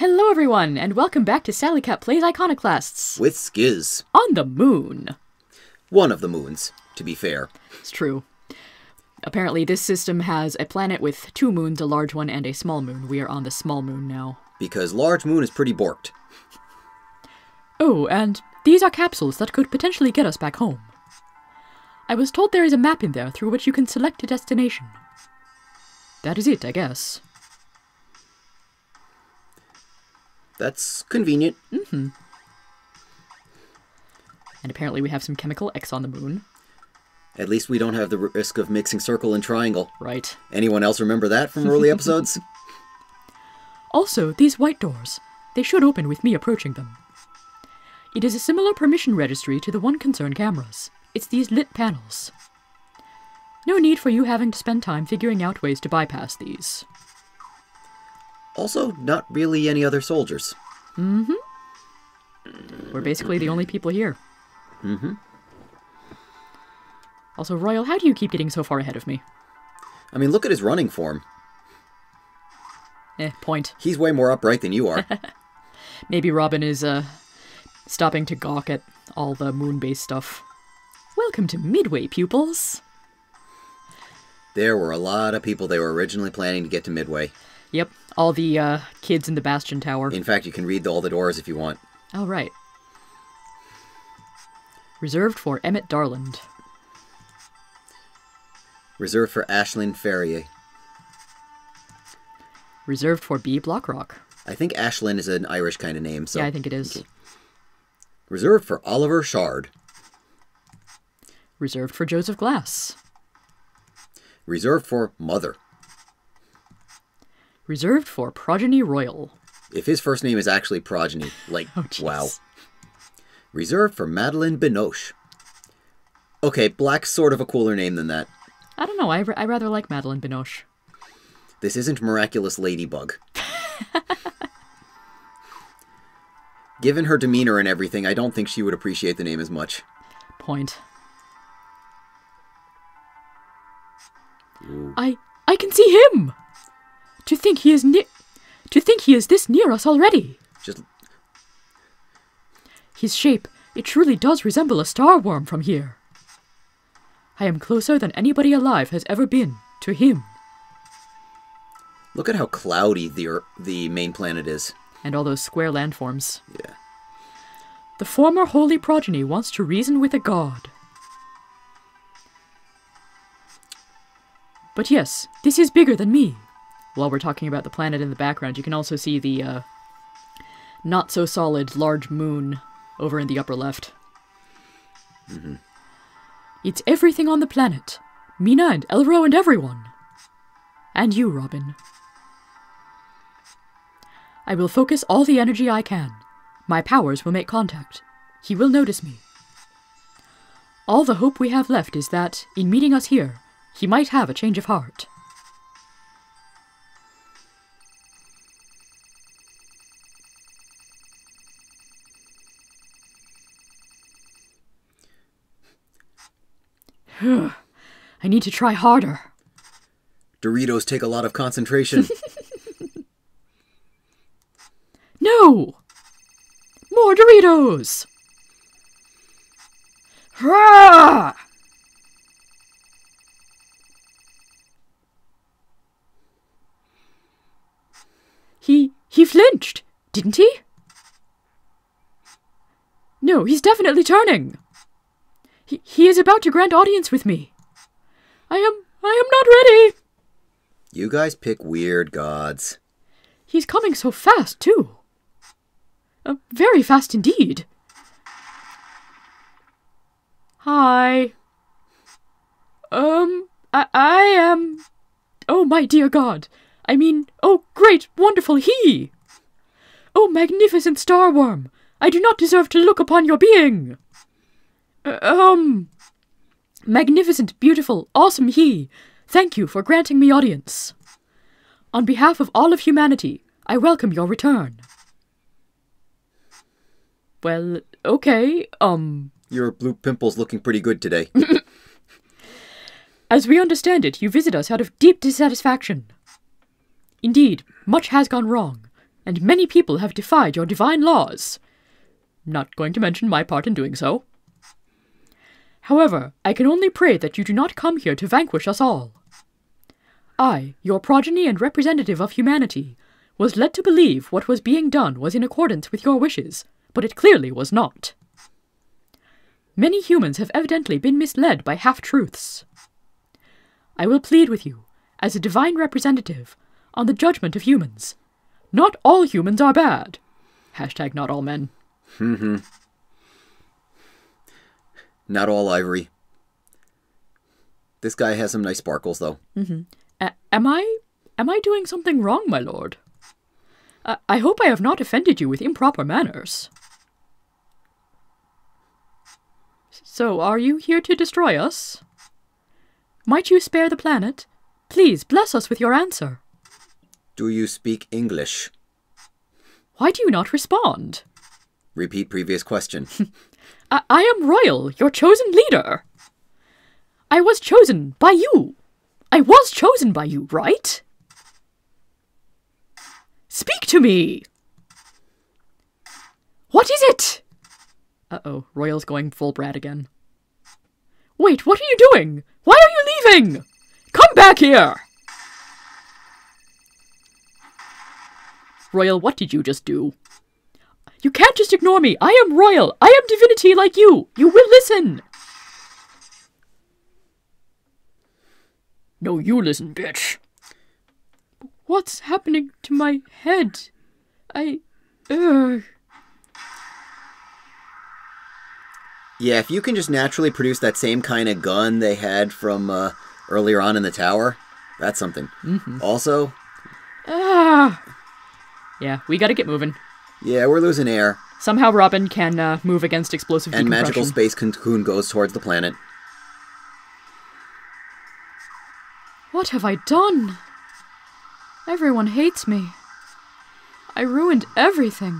Hello everyone, and welcome back to Sally Cat Plays Iconoclasts. With Skiz. On the moon. One of the moons, to be fair. It's true. Apparently this system has a planet with 2 moons, a large one and a small moon. We are on the small moon now. Because large moon is pretty borked. Oh, and these are capsules that could potentially get us back home. I was told there is a map in there through which you can select a destination. That is it, I guess. That's convenient. Mm-hmm. And apparently we have some chemical X on the moon. At least we don't have the risk of mixing circle and triangle. Right. Anyone else remember that from early episodes? Also, these white doors. They should open with me approaching them. It is a similar permission registry to the one concerned cameras. It's these lit panels. No need for you having to spend time figuring out ways to bypass these. Also, not really any other soldiers. Mm-hmm. We're basically the only people here. Mm-hmm. Also, Royal, how do you keep getting so far ahead of me? I mean, look at his running form. Point. He's way more upright than you are. Maybe Robin is, stopping to gawk at all the moon-based stuff. Welcome to Midway, pupils! There were a lot of people they were originally planning to get to Midway. Yep, all the, kids in the Bastion Tower. In fact, you can read all the doors if you want. Oh, right. Reserved for Emmett Darland. Reserved for Ashlyn Ferrier. Reserved for B. Blockrock. I think Ashlyn is an Irish kind of name, so... Yeah, I think it is. Okay. Reserved for Oliver Shard. Reserved for Joseph Glass. Reserved for Mother. Reserved for Progeny Royal. If his first name is actually Progeny, like, Oh, wow. Reserved for Madeline Binoche. Okay, Black's sort of a cooler name than that. I don't know, I rather like Madeline Binoche. This isn't Miraculous Ladybug. Given her demeanor and everything, I don't think she would appreciate the name as much. Point. Ooh. I can see him! To think he is this near us already! Just... His shape, it truly does resemble a starworm from here. I am closer than anybody alive has ever been to him. Look at how cloudy the main planet is. And all those square landforms. Yeah. The former holy progeny wants to reason with a god. But yes, this is bigger than me. While we're talking about the planet in the background, you can also see the, not-so-solid large moon over in the upper left. Mm-hmm. It's everything on the planet. Mina and Elro and everyone. And you, Robin. I will focus all the energy I can. My powers will make contact. He will notice me. All the hope we have left is that, in meeting us here, he might have a change of heart. I need to try harder. Doritos take a lot of concentration. No! More Doritos! Hurrah! He flinched, didn't he? No, he's definitely turning. He is about to grant audience with me. I am not ready. You guys pick weird gods. He's coming so fast, too. Very fast indeed. Hi. I am... Oh, my dear God. I mean, oh, great, wonderful he! Oh, magnificent starworm! I do not deserve to look upon your being! Magnificent, beautiful, awesome he! Thank you for granting me audience. On behalf of all of humanity, I welcome your return. Well, okay, Your blue pimple's looking pretty good today. As we understand it, you visit us out of deep dissatisfaction. Indeed, much has gone wrong. and many people have defied your divine laws. Not going to mention my part in doing so. However, I can only pray that you do not come here to vanquish us all. I, your progeny and representative of humanity, was led to believe what was being done was in accordance with your wishes, but it clearly was not. Many humans have evidently been misled by half-truths. I will plead with you, as a divine representative, on the judgment of humans. Not all humans are bad. Hashtag not all men. Not all Ivory. This guy has some nice sparkles, though. Am I doing something wrong, my lord? I hope I have not offended you with improper manners. So, are you here to destroy us? Might you spare the planet? Please, bless us with your answer. Do you speak English? Why do you not respond? Repeat previous question. I am royal, your chosen leader. I was chosen by you. I was chosen by you, right? Speak to me! What is it? Uh-oh, Royal's going full brat again. Wait, what are you doing? Why are you leaving? Come back here! Royal, what did you just do? You can't just ignore me. I am royal. I am divinity like you. You will listen. No, you listen, bitch. What's happening to my head? Yeah, if you can just naturally produce that same kind of gun they had from earlier on in the tower, that's something. Also... Yeah, we gotta get moving. Yeah, we're losing air. Somehow Robin can move against explosive and decompression. magical space cocoon goes towards the planet. What have I done? Everyone hates me. I ruined everything.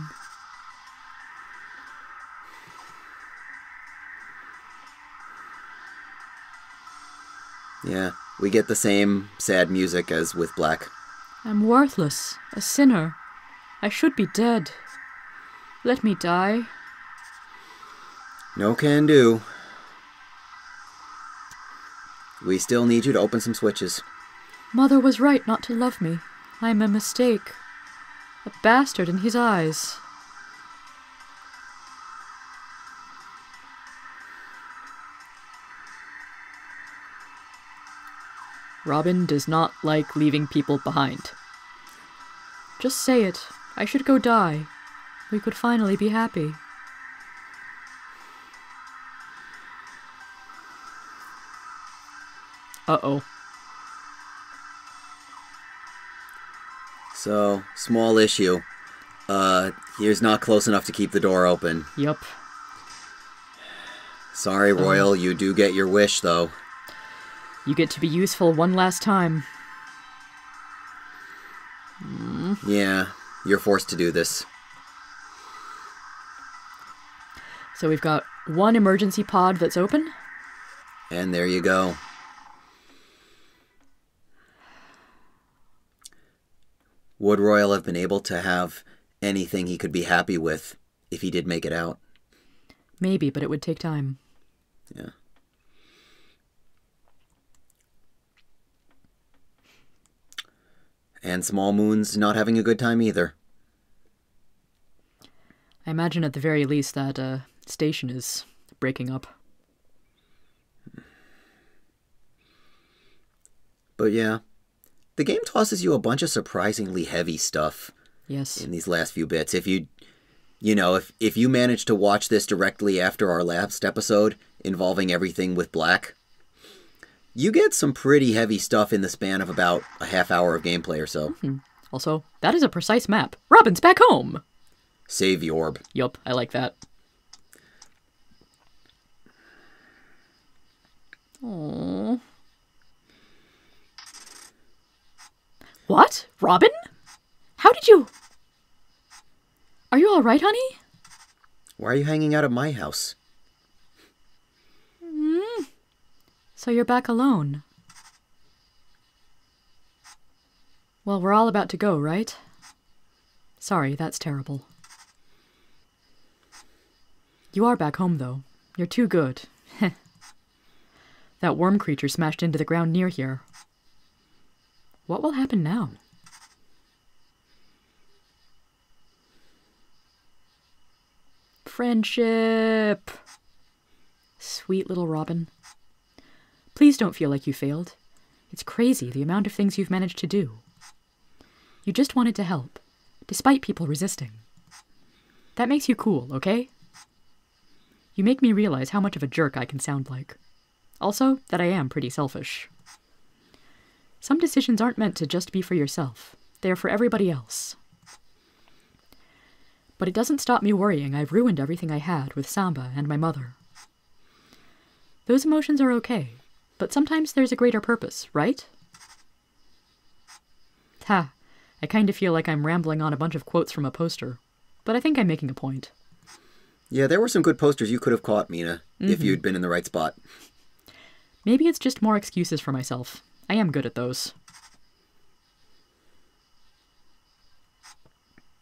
Yeah, we get the same sad music as with Black. I'm worthless, a sinner. I should be dead. Let me die. No can do. We still need you to open some switches. Mother was right not to love me. I'm a mistake. A bastard in his eyes. Robin does not like leaving people behind. Just say it. I should go die. We could finally be happy. Uh-oh. So, small issue. Here's not close enough to keep the door open. Yup. Sorry, Royal, you do get your wish, though. You get to be useful one last time. Yeah, you're forced to do this. So we've got one emergency pod that's open. And there you go. Would Royal have been able to have anything he could be happy with if he did make it out? Maybe, but it would take time. Yeah. And Small Moon's not having a good time either. I imagine at the very least that station is breaking up. But yeah, the game tosses you a bunch of surprisingly heavy stuff. Yes. In these last few bits. If you manage to watch this directly after our last episode involving everything with Black, you get some pretty heavy stuff in the span of about a half hour of gameplay or so. Also, that is a precise map. Robin's back home! Save the orb. Yup, I like that. Aww. What? Robin? How did you... Are you alright, honey? Why are you hanging out at my house? So you're back alone. Well, we're all about to go, right? Sorry, that's terrible. You are back home, though. You're too good. That worm creature smashed into the ground near here. What will happen now? Friendship! Sweet little Robin. Please don't feel like you failed. It's crazy, the amount of things you've managed to do. You just wanted to help, despite people resisting. That makes you cool, okay? You make me realize how much of a jerk I can sound like. Also, that I am pretty selfish. Some decisions aren't meant to just be for yourself. They are for everybody else. But it doesn't stop me worrying I've ruined everything I had with Samba and my mother. Those emotions are okay, but sometimes there's a greater purpose, right? Ha, I kind of feel like I'm rambling on a bunch of quotes from a poster, but I think I'm making a point. Yeah, there were some good posters you could have caught, Mina, if you'd been in the right spot. Maybe it's just more excuses for myself. I am good at those.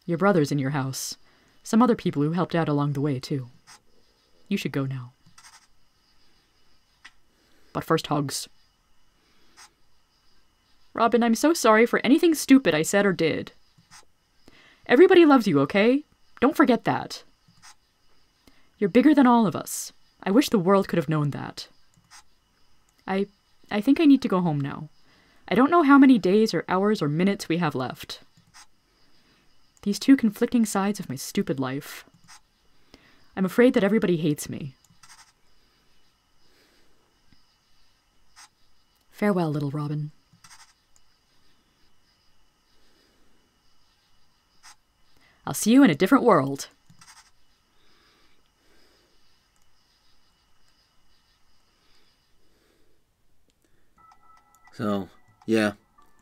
Your brother's in your house. Some other people who helped out along the way, too. You should go now. But first, hugs. Robin, I'm so sorry for anything stupid I said or did. Everybody loves you, okay? Don't forget that. You're bigger than all of us. I wish the world could have known that. I think I need to go home now. I don't know how many days or hours or minutes we have left. These two conflicting sides of my stupid life. I'm afraid that everybody hates me. Farewell, little Robin. I'll see you in a different world. So, yeah,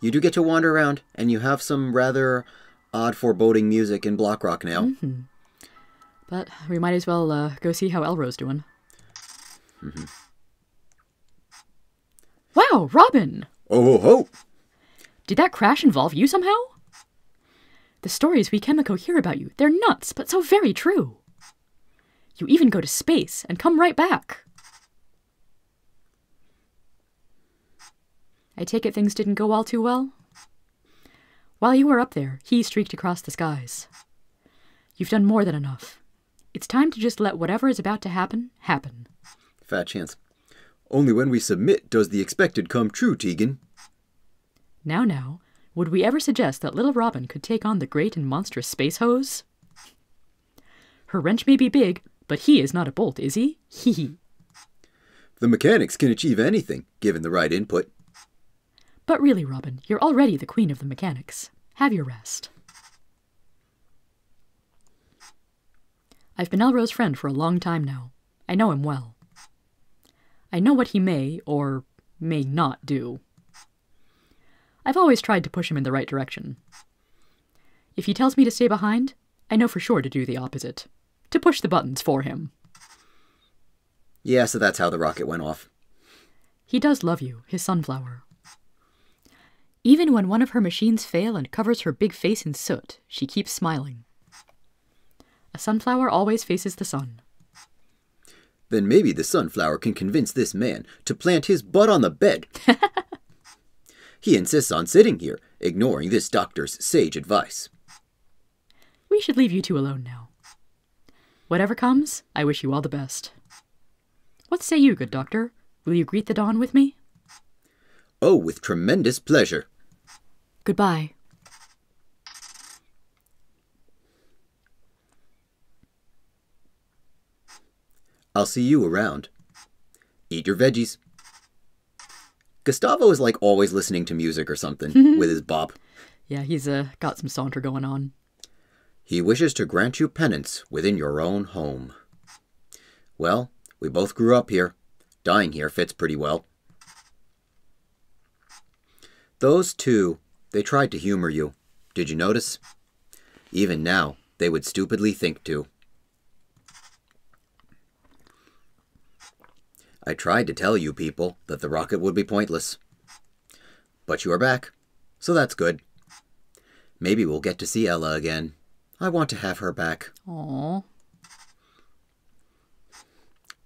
you do get to wander around, and you have some rather odd foreboding music in Block Rock now. Mm-hmm. But we might as well go see how Elro's doing. Mm-hmm. Wow, Robin! Oh, ho, ho! Did that crash involve you somehow? The stories we Chemico hear about you, they're nuts, but so very true. You even go to space and come right back. I take it things didn't go all too well? While you were up there, he streaked across the skies. You've done more than enough. It's time to just let whatever is about to happen, happen. Fat chance. Only when we submit does the expected come true, Tegan. Now, would we ever suggest that little Robin could take on the great and monstrous space hose? Her wrench may be big, but he is not a bolt, is he? Hee hee. The mechanics can achieve anything, given the right input. But really, Robin, you're already the queen of the mechanics. Have your rest. I've been Elro's friend for a long time now. I know him well. I know what he may, or may not do. I've always tried to push him in the right direction. If he tells me to stay behind, I know for sure to do the opposite. To push the buttons for him. Yeah, so that's how the rocket went off. He does love you, his sunflower. Even when one of her machines fail and covers her big face in soot, she keeps smiling. A sunflower always faces the sun. Then maybe the sunflower can convince this man to plant his butt on the bed. He insists on sitting here, ignoring this doctor's sage advice. We should leave you two alone now. Whatever comes, I wish you all the best. What say you, good doctor? Will you greet the dawn with me? Oh, with tremendous pleasure. Goodbye. I'll see you around. Eat your veggies. Gustavo is like always listening to music or something with his bop. Yeah, he's got some saunter going on. He wishes to grant you penance within your own home. Well, we both grew up here. Dying here fits pretty well. Those two, they tried to humor you. Did you notice? Even now, they would stupidly think to. I tried to tell you people that the rocket would be pointless. But you are back, so that's good. Maybe we'll get to see Ella again. I want to have her back. Aww.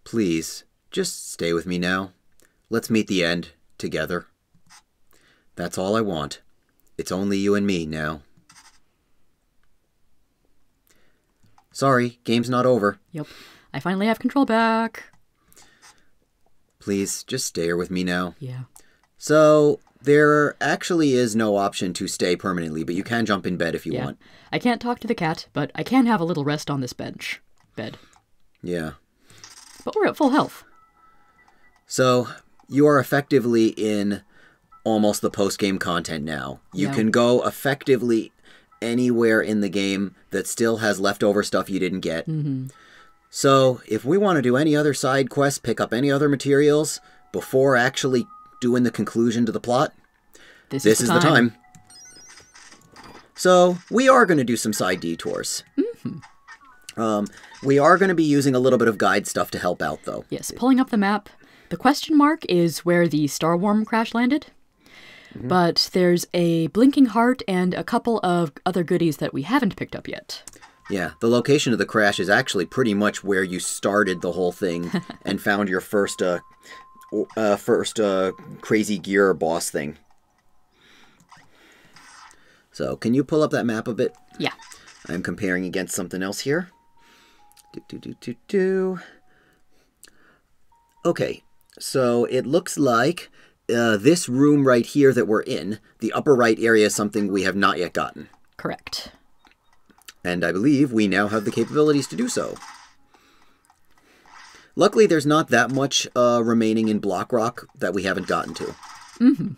Please, just stay with me now. Let's meet the end together. That's all I want. It's only you and me now. Sorry, game's not over. Yep. I finally have control back. Please, just stay here with me now. Yeah. So, there actually is no option to stay permanently, but you can jump in bed if you want. I can't talk to the cat, but I can have a little rest on this bed. Yeah. But we're at full health. So, you are effectively in almost the post-game content now. You can go effectively anywhere in the game that still has leftover stuff you didn't get. Mm-hmm. So, if we want to do any other side quests, pick up any other materials before actually doing the conclusion to the plot, this is the time. So, we are going to do some side detours. Mm-hmm. We are going to be using a little bit of guide stuff to help out, though. Yes, pulling up the map. The question mark is where the Star Worm crash landed. Mm-hmm. But there's a blinking heart and a couple of other goodies that we haven't picked up yet. Yeah, the location of the crash is actually pretty much where you started the whole thing and found your first crazy gear boss thing. So, can you pull up that map a bit? Yeah. I'm comparing against something else here. Okay, so it looks like this room right here that we're in, the upper right area, is something we have not yet gotten. Correct. And I believe we now have the capabilities to do so. Luckily, there's not that much remaining in Block Rock that we haven't gotten to. Mm-hmm.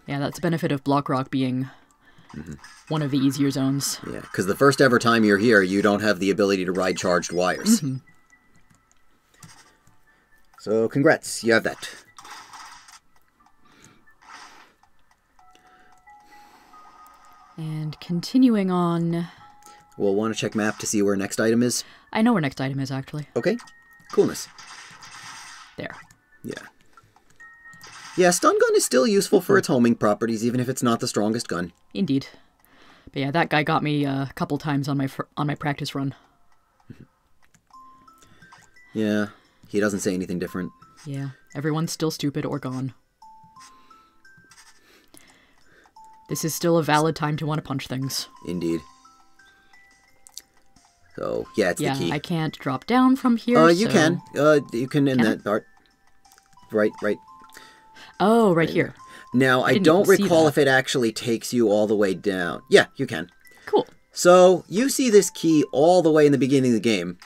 Yeah, that's the benefit of Block Rock being one of the easier zones. Yeah, because the first ever time you're here, you don't have the ability to ride charged wires. Mm-hmm. So, congrats, you have that. And continuing on... We'll want to check map to see where next item is. I know where next item is, actually. Okay, coolness. There. Yeah. Yeah, stun gun is still useful for its homing properties, even if it's not the strongest gun. Indeed. But yeah, that guy got me a couple times on my practice run. Yeah, he doesn't say anything different. Yeah, everyone's still stupid or gone. This is still a valid time to want to punch things. Indeed. So, yeah, it's the key. Yeah, I can't drop down from here, You can. You can in that part. Right. Oh, right here. Now, I don't recall if it actually takes you all the way down. Yeah, you can. Cool. So, you see this key all the way in the beginning of the game,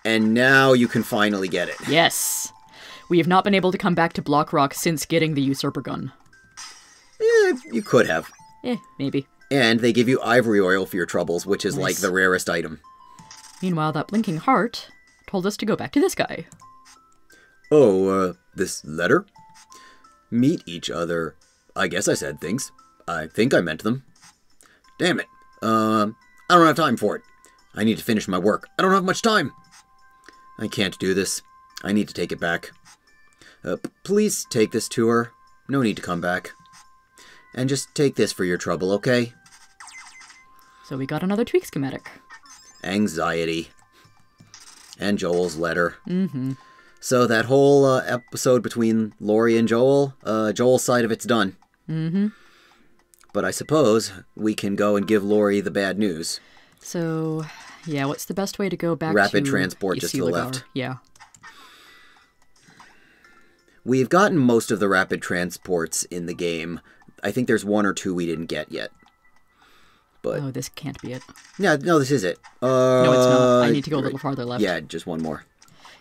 and now you can finally get it. Yes. We have not been able to come back to Block Rock since getting the usurper gun. You could have. Maybe. And they give you ivory oil for your troubles, which is like the rarest item. Meanwhile, that blinking heart told us to go back to this guy. Oh, this letter? Meet each other. I guess I said things. I think I meant them. Damn it. I don't have time for it. I need to finish my work. I don't have much time. I can't do this. I need to take it back. Please take this to her. No need to come back. And just take this for your trouble, okay? So we got another tweak schematic. Anxiety. And Joel's letter. Mm-hmm. So that whole episode between Lori and Joel, Joel's side of it's done. Mm-hmm. But I suppose we can go and give Lori the bad news. So, yeah, what's the best way to go back Rapid to... transport just to the left. Yeah. We've gotten most of the rapid transports in the game. I think there's one or two we didn't get yet. But oh, this can't be it. Yeah, no, this is it. No, it's not. I need to go a little farther left. Yeah, just one more.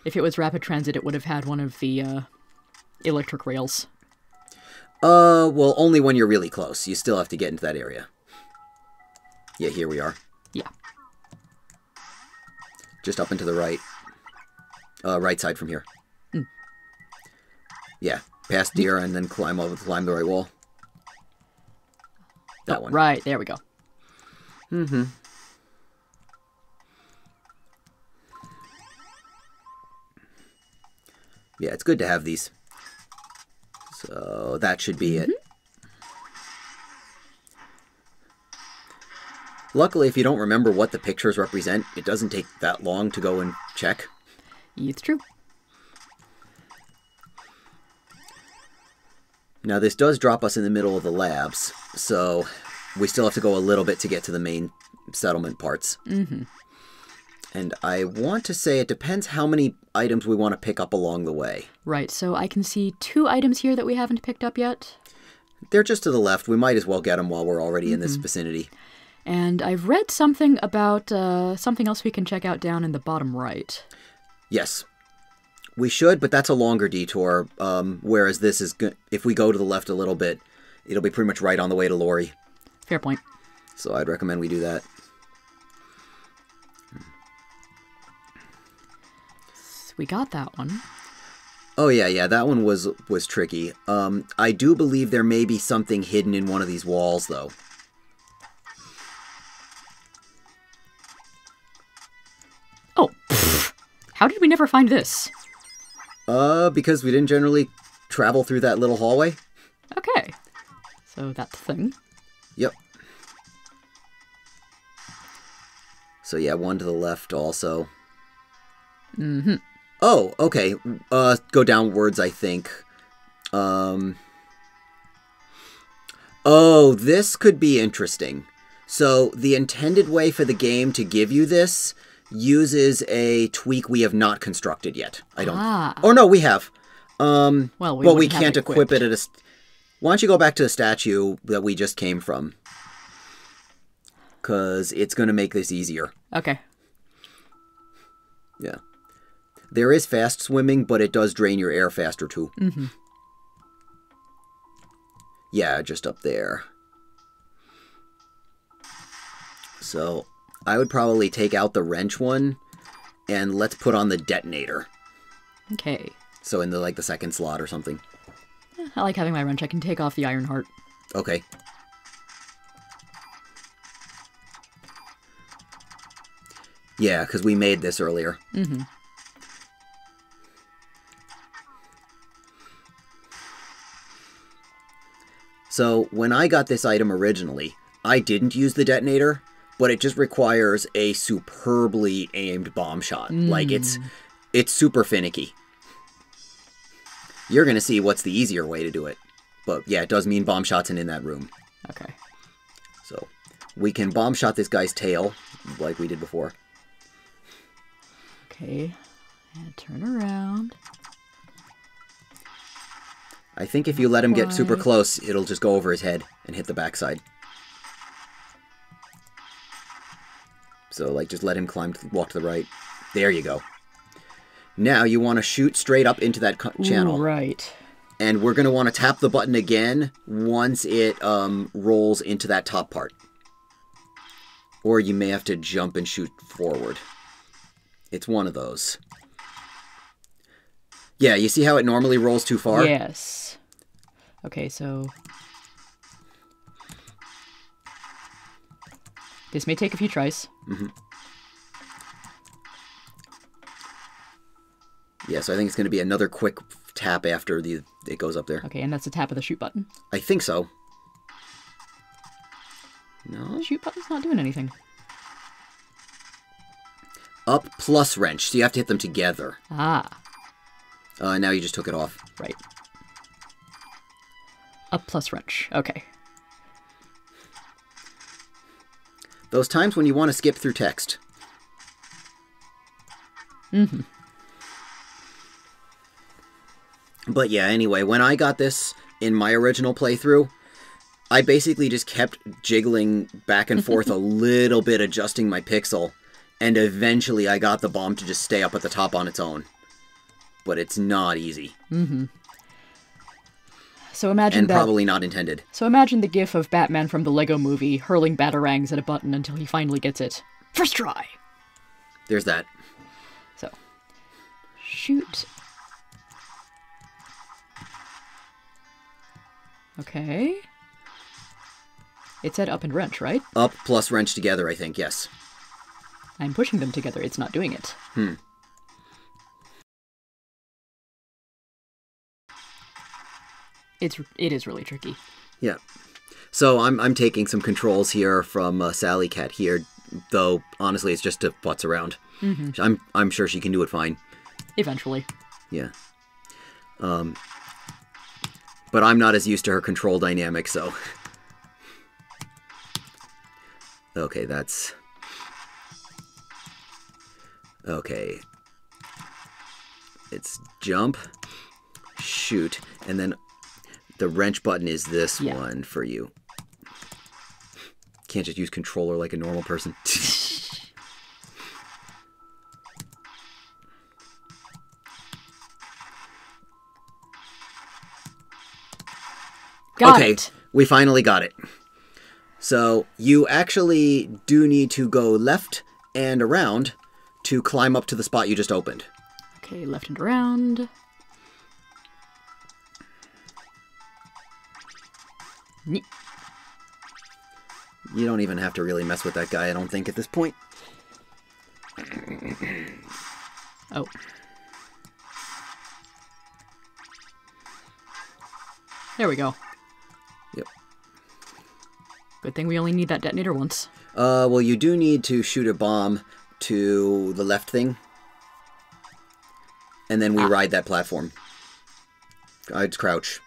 If it was rapid transit, it would have had one of the electric rails. Well, only when you're really close. You still have to get into that area. Yeah, here we are. Yeah. Just up and to the right. Right side from here. Mm. Yeah, past deer and then climb the right wall. That one. Right, there we go. Mm-hmm. Yeah, it's good to have these. So that should be it. Luckily, if you don't remember what the pictures represent, it doesn't take that long to go and check. It's true. Now, this does drop us in the middle of the labs, so we still have to go a little bit to get to the main settlement parts. Mm-hmm. And I want to say it depends how many items we want to pick up along the way. Right, so I can see 2 items here that we haven't picked up yet. They're just to the left. We might as well get them while we're already in this vicinity. And I've read something about something else we can check out down in the bottom right. Yes. We should, but that's a longer detour, whereas this is good. If we go to the left a little bit, it'll be pretty much right on the way to Lori. Fair point. So I'd recommend we do that. We got that one. Oh, yeah, that one was tricky. I do believe there may be something hidden in one of these walls, though. Oh, pfft. How did we never find this? Because we didn't generally travel through that little hallway. Okay. So that's the thing. Yep. So yeah, one to the left also. Mm-hmm. Oh, okay. Go downwards, I think. Oh, this could be interesting. So, the intended way for the game to give you this uses a tweak we have not constructed yet. I don't... Or no, we have. Well, we can't equip it at a... Why don't you go back to the statue that we just came from? Because it's going to make this easier. Okay. Yeah. There is fast swimming, but it does drain your air faster, too. Mm-hmm. Yeah, just up there. So, I would probably take out the wrench one, and let's put on the detonator. Okay. So in the second slot or something. I like having my wrench. I can take off the iron heart. Okay. Yeah, because we made this earlier. Mm-hmm. So, when I got this item originally, I didn't use the detonator, but it just requires a superbly aimed bomb shot. Like, it's super finicky. You're going to see what's the easier way to do it. But, yeah, it does mean bomb shots in that room. Okay. So, we can bomb shot this guy's tail, like we did before. Okay. And turn around. I think if you let him get super close, it'll just go over his head and hit the backside. So, like, just let him walk to the right. There you go. Now, you want to shoot straight up into that channel. Ooh, right. And we're going to want to tap the button again once it rolls into that top part. Or you may have to jump and shoot forward. It's one of those. Yeah, you see how it normally rolls too far? Yes. Okay, so... This may take a few tries. Mm-hmm. Yeah, so I think it's going to be another quick tap after it goes up there. Okay, and that's the tap of the shoot button. I think so. No? The shoot button's not doing anything. Up plus wrench, so you have to hit them together. Ah. Now you just took it off. Right. Up plus wrench. Okay. Those times when you want to skip through text. Mm-hmm. But yeah, anyway, when I got this in my original playthrough, I basically just kept jiggling back and forth a little bit, adjusting my pixel, and eventually I got the bomb to just stay up at the top on its own. But it's not easy. Mm-hmm. So imagine and probably not intended. So imagine the gif of Batman from the Lego movie hurling batarangs at a button until he finally gets it. First try! There's that. So, shoot. Okay. It said up and wrench, right? Up plus wrench together, I think, yes. I'm pushing them together. It's not doing it. It is really tricky. Yeah. So I'm taking some controls here from Sally Cat here, though honestly it's just to putz around. I'm sure she can do it fine. Eventually. Yeah. But I'm not as used to her control dynamic, so... Okay, that's... Okay. It's jump, shoot, and then the wrench button is this one for you. Can't just use controller like a normal person. Got it. We finally got it. So you actually do need to go left and around to climb up to the spot you just opened. Okay, left and around. You don't even have to really mess with that guy, I don't think, at this point. Oh. There we go. Yep. Good thing we only need that detonator once. Well, you do need to shoot a bomb to the left thing. And then we ride that platform. I'd crouch.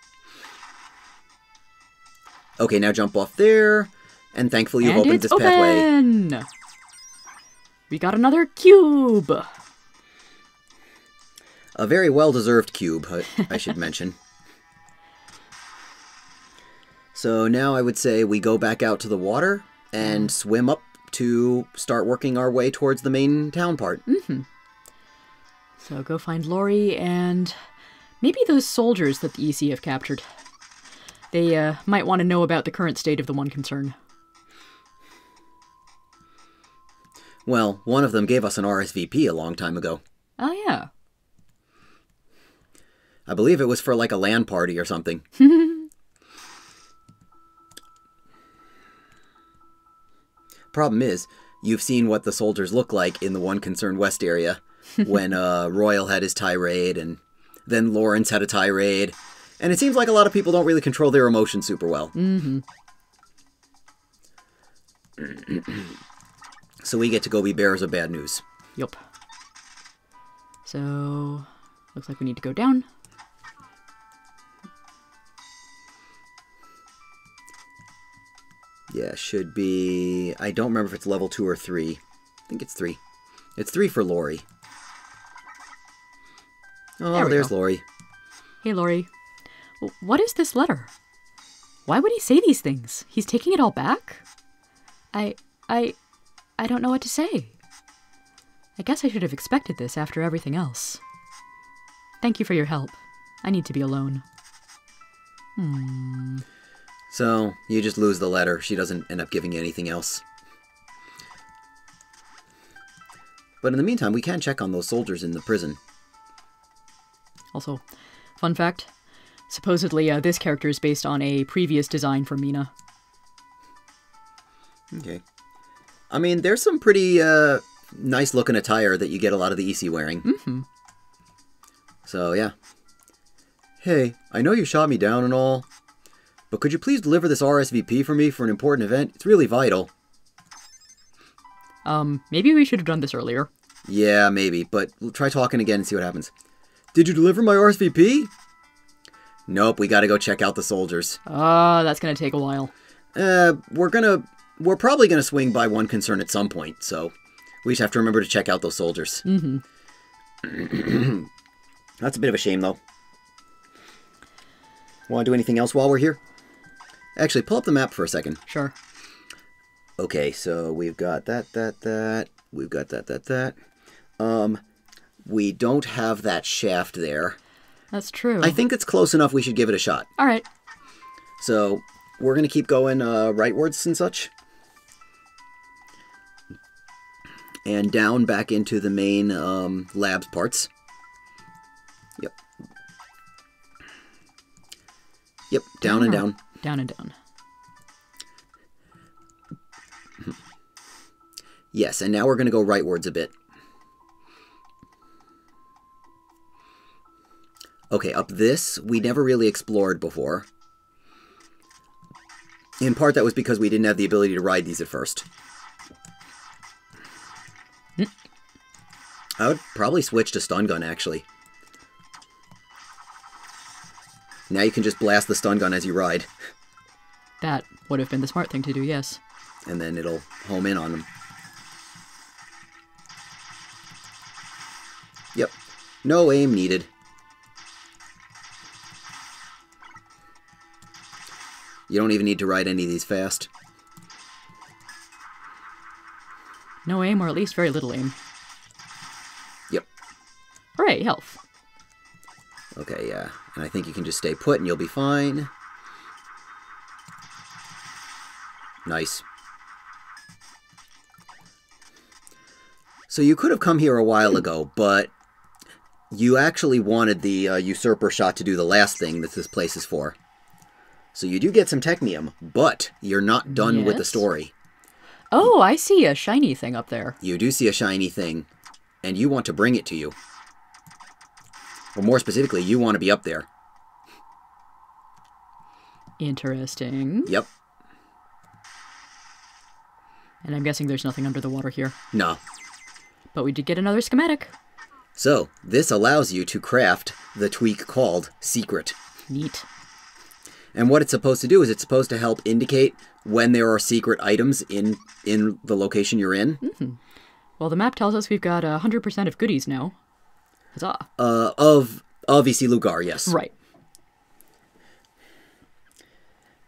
Okay, now jump off there. And thankfully you've opened this pathway. We got another cube. A very well-deserved cube, I should mention. So now I would say we go back out to the water and swim up to start working our way towards the main town part. So go find Lori and maybe those soldiers that the EC have captured. They might want to know about the current state of the one concern. Well, one of them gave us an RSVP a long time ago. Oh, yeah. I believe it was for like a LAN party or something. Problem is, you've seen what the soldiers look like in the One Concern West area when Royal had his tirade and then Lawrence had a tirade. And it seems like a lot of people don't really control their emotions super well. So we get to go be bearers of bad news. Yup. So, looks like we need to go down. Yeah, should be... I don't remember if it's level 2 or 3. I think it's 3. It's 3 for Lori. Oh, there's Lori. Hey, Lori. What is this letter? Why would he say these things? He's taking it all back? I don't know what to say. I guess I should have expected this after everything else. Thank you for your help. I need to be alone. So, you just lose the letter. She doesn't end up giving you anything else. But in the meantime, we can check on those soldiers in the prison. Also, fun fact, supposedly this character is based on a previous design from Mina. Okay. I mean, there's some pretty nice looking attire that you get a lot of the EC wearing. So, yeah. Hey, I know you shot me down and all, but could you please deliver this RSVP for me for an important event? It's really vital. Maybe we should have done this earlier. Yeah, maybe, but we'll try talking again and see what happens. Did you deliver my RSVP? Nope, we gotta go check out the soldiers. That's gonna take a while. We're probably gonna swing by One Concern at some point, so we just have to remember to check out those soldiers. That's a bit of a shame, though. Want to do anything else while we're here? Actually, pull up the map for a second. Sure. Okay, so we've got that. We've got that. We don't have that shaft there. That's true. I think it's close enough we should give it a shot. All right. So, we're going to keep going rightwards and such. And down back into the main labs parts. Yep. Yep, down and down. Down and down. Yes, and now we're going to go rightwards a bit. Okay, up this, we never really explored before. In part, that was because we didn't have the ability to ride these at first. I would probably switch to stun gun, actually. Now you can just blast the stun gun as you ride. That would have been the smart thing to do, yes. And then it'll home in on them. Yep. No aim needed. You don't even need to ride any of these fast. No aim, or at least very little aim. Yep. Hooray, health. Okay, yeah. And I think you can just stay put and you'll be fine. Nice. So you could have come here a while ago, but you actually wanted the usurper shot to do the last thing that this place is for. So you do get some technium, but you're not done with the story. Oh, I see a shiny thing up there. You do see a shiny thing, and you want to bring it to you. Or more specifically, you want to be up there. Interesting. Yep. And I'm guessing there's nothing under the water here. No. But we did get another schematic. So, this allows you to craft the tweak called Secret. Neat. And what it's supposed to do is it's supposed to help indicate when there are secret items in the location you're in. Mm-hmm. Well, the map tells us we've got 100% of goodies now. Huzzah. Of EC Lugar, yes. Right.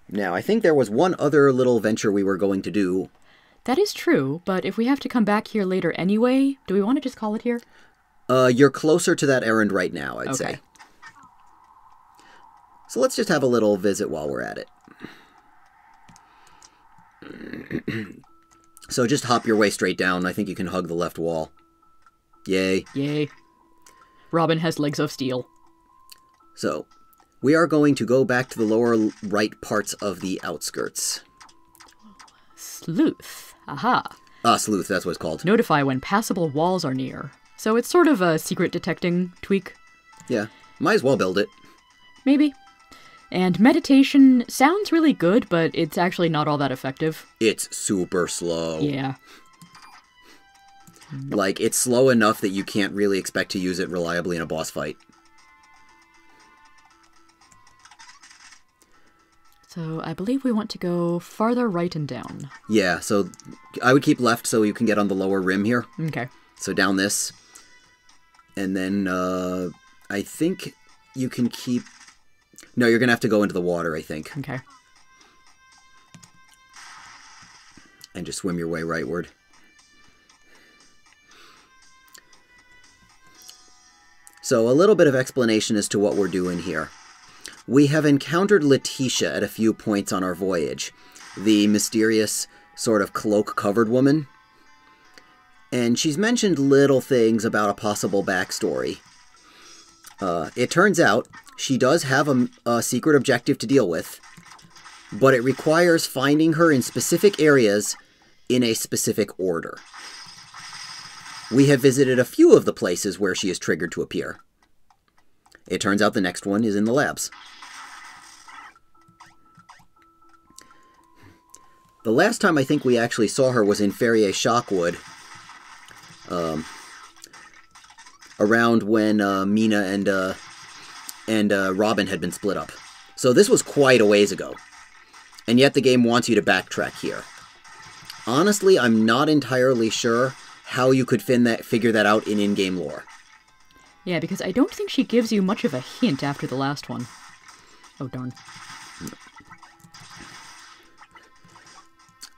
Now, I think there was one other little venture we were going to do. That is true, but if we have to come back here later anyway, do we want to just call it here? You're closer to that errand right now, I'd say. So let's just have a little visit while we're at it. So just hop your way straight down. I think you can hug the left wall. Yay. Yay. Robin has legs of steel. So, we are going to go back to the lower right parts of the outskirts. Sleuth. Aha. Sleuth, that's what it's called. Notify when passable walls are near. So it's sort of a secret detecting tweak. Yeah, might as well build it. Maybe. And meditation sounds really good, but it's actually not all that effective. It's super slow. Yeah. Like, it's slow enough that you can't really expect to use it reliably in a boss fight. So I believe we want to go farther right and down. Yeah, so I would keep left so you can get on the lower rim here. Okay. So down this. And then, I think you can keep... No, you're going to have to go into the water, I think. Okay. And just swim your way rightward. So, a little bit of explanation as to what we're doing here. We have encountered Letitia at a few points on our voyage. The mysterious, sort of cloak-covered woman. And she's mentioned little things about a possible backstory. It turns out she does have a secret objective to deal with, but it requires finding her in specific areas in a specific order. We have visited a few of the places where she is triggered to appear. It turns out the next one is in the labs. The last time I think we actually saw her was in Ferrier Shockwood. Around when Mina and Robin had been split up. So this was quite a ways ago. And yet the game wants you to backtrack here. Honestly, I'm not entirely sure how you could figure that out in in-game lore. Yeah, because I don't think she gives you much of a hint after the last one. Oh, darn.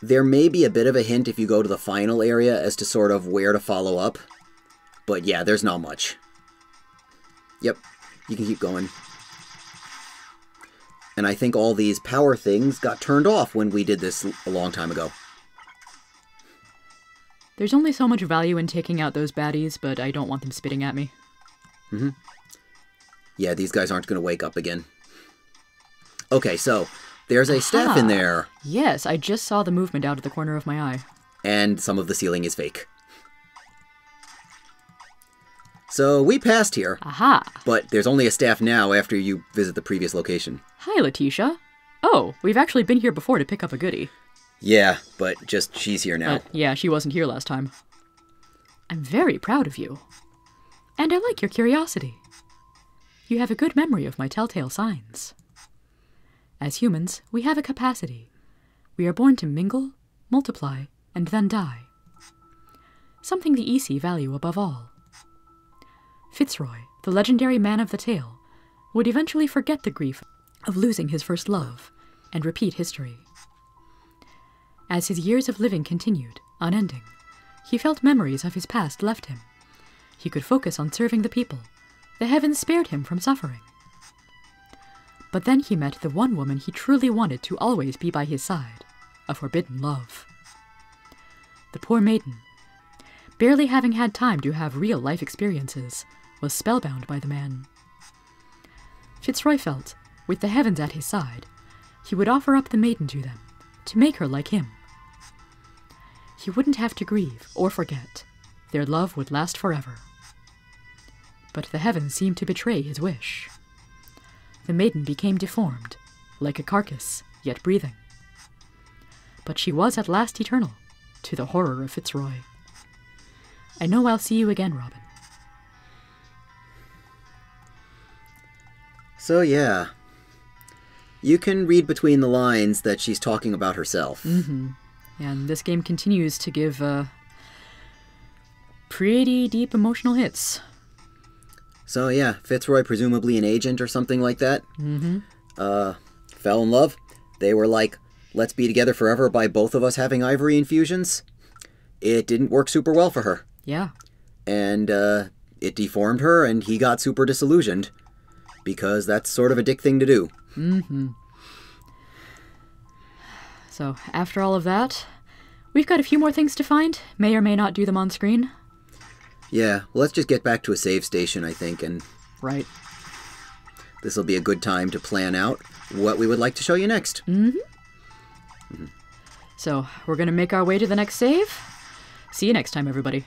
There may be a bit of a hint if you go to the final area as to sort of where to follow up. But yeah, there's not much. Yep, you can keep going. And I think all these power things got turned off when we did this a long time ago. There's only so much value in taking out those baddies, but I don't want them spitting at me. Mm-hmm. Yeah, these guys aren't going to wake up again. Okay, so there's a staff in there. Yes, I just saw the movement out of the corner of my eye. And some of the ceiling is fake. So we passed here. Aha! But there's only a staff now after you visit the previous location. Hi, Letitia. Oh, we've actually been here before to pick up a goodie. Yeah, but just she's here now. Yeah, she wasn't here last time. I'm very proud of you. And I like your curiosity. You have a good memory of my telltale signs. As humans, we have a capacity. We are born to mingle, multiply, and then die. Something the EC value above all. Fitzroy, the legendary man of the tale, would eventually forget the grief of losing his first love and repeat history. As his years of living continued, unending, he felt memories of his past left him. He could focus on serving the people. The heavens spared him from suffering. But then he met the one woman he truly wanted to always be by his side, a forbidden love. The poor maiden, barely having had time to have real life experiences, was spellbound by the man. Fitzroy felt, with the heavens at his side, he would offer up the maiden to them, to make her like him. He wouldn't have to grieve or forget. Their love would last forever. But the heavens seemed to betray his wish. The maiden became deformed, like a carcass, yet breathing. But she was at last eternal, to the horror of Fitzroy. I know I'll see you again, Robin. So yeah, you can read between the lines that she's talking about herself. Mm-hmm. And this game continues to give pretty deep emotional hits. So yeah, Fitzroy, presumably an agent or something like that, fell in love. They were like, let's be together forever by both of us having Ivory infusions. It didn't work super well for her. Yeah. And it deformed her, and he got super disillusioned. Because that's sort of a dick thing to do. Mm-hmm. So, after all of that, we've got a few more things to find. May or may not do them on screen. Yeah, well, let's just get back to a save station, I think, and... Right. This will be a good time to plan out what we would like to show you next. So, we're going to make our way to the next save. See you next time, everybody.